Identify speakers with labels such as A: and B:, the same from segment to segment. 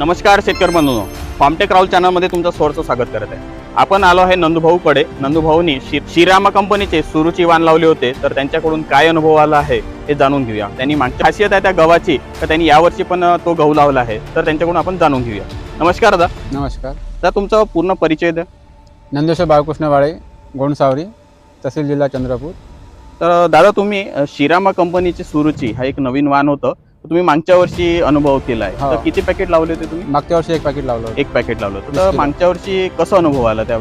A: नमस्कार शेतकरी बंधूंनो, फार्मटेक राहुल चॅनलमध्ये तुमचं सहर्ष स्वागत करत आहे। आपण आलो आहे नंदूभाऊकडे। नंदूभाऊंनी श्रीरामा कंपनीचे सुरुची वाण लावले होते, तर त्यांच्याकडून काय अनुभव आला आहे हे जाणून घेऊया। त्यांनी मागची खासियत आहे त्या गव्हाची, तर त्यांनी यावर्षी पण तो गहू लावला आहे, तर त्यांच्याकडून आपण जाणून घेऊया। नमस्कार दादा।
B: नमस्कार
A: दादा, तुमचा पूर्ण परिचय द्या।
B: नंदेश्वर बाळकृष्ण वाळे, गोंडसावरी, तहसील जिल्हा चंद्रपूर।
A: तर दादा, तुम्ही श्रीरामा कंपनीची सुरुची हा एक नवीन वाण होतं, तुम्ही मागच्या वर्षी अनुभव केला आहे, तर किती पॅकेट लावले होते तुम्ही?
B: मागच्या वर्षी एक पॅकेट लावलं होतं।
A: एक पॅकेट लावलं होतं। तर मागच्या वर्षी कसा अनुभव आला? त्या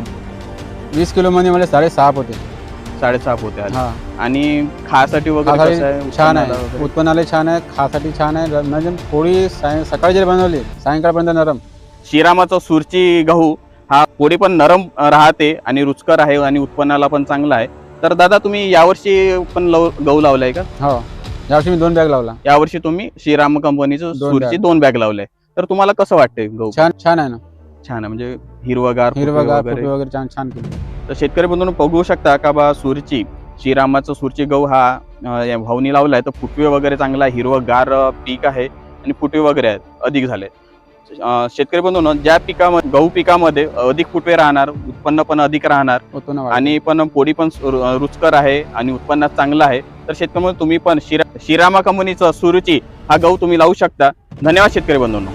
B: 20 किलो मध्ये मला 6.5 होते।
A: 6.5 होते आले।
B: हां,
A: आणि खासाठी वगैरे कसं आहे?
B: छान आहे, उत्पन्नाला छान आहे, खासाठी छान आहे। म्हणजे पोळी सकाळी जरी बनवली सायंकाळपर्यंत नरम।
A: श्रीरामाचा सुरची गहू हा पोळी पण नरम राहते आणि रुचकर आहे आणि उत्पन्नाला पण चांगला आहे। तर दादा, तुम्ही यावर्षी पण गहू लावलाय का?
B: हो, यावर्षी मी 2 बॅग लावला।
A: यावर्षी तुम्ही श्रीराम कंपनीचं सुरची 2 बॅग लावले, तर तुम्हाला कसं वाटतंय गहू?
B: छान आहे ना।
A: छान आहे, म्हणजे हिरवगार
B: फुटवे वगैरे छान केली।
A: तर शेतकरी बंधूंनो, बघू शकता का बा, सुरची श्रीरामाचं सुरची गहू हा या भाऊनी लावलाय, तर फुटवे वगैरे चांगला आहे, हिरवगार पीक आहे आणि फुटवे वगैरे आहेत अधिक झाले। शेतकरी बंधूंनो, ज्या पिकामध्ये गहू पिकामध्ये अधिक फुटवे राहणार, उत्पन्न पण अधिक राहणार आणि पण पोळी पण रुचकर आहे आणि उत्पन्नात चांगलं आहे, तर शेतकरी तुम्ही पण श्रीरामा कंपनीचं सुरुची हा गहू तुम्ही लावू शकता। धन्यवाद शेतकरी बंधूंनो।